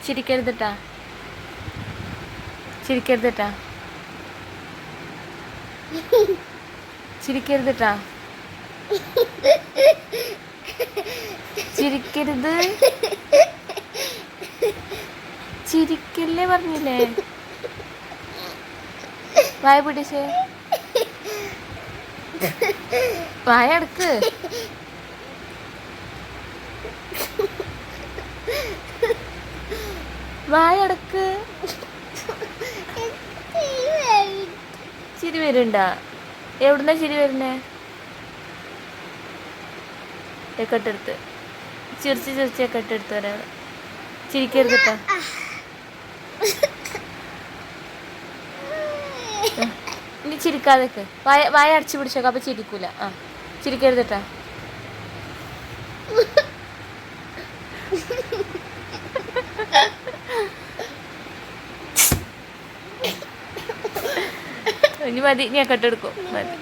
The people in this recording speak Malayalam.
ചിരിക്കരുതട്ടാ, ചിരിക്കരുതട്ടാ, ചിരിക്കരുതട്ടാ, ചിരിക്കരുത്. ചിരിക്കല്ലേ പറഞ്ഞില്ലേ? വായ പിടിച്ചേ, വായ അടക്ക്. വായ അടക്ക്. ചിരി വരുന്നുണ്ടാ? എവിടുന്നാ ചിരി വരുന്നേ? കെട്ടെടുത്ത് ചിരിച്ച് ചിരിച്ച് കെട്ടെടുത്ത് വരാം. ചിരിക്കരുത് കേട്ടോ. ഇനി ചിരിക്കാതെ വായ വായ അടച്ചു പിടിച്ചേക്കാം, അപ്പൊ ചിരിക്കൂല. ആ ചിരിക്കരുത് കേട്ടോ. ഇനി മതി, ഞാൻ കെട്ടെടുക്കും. മതി.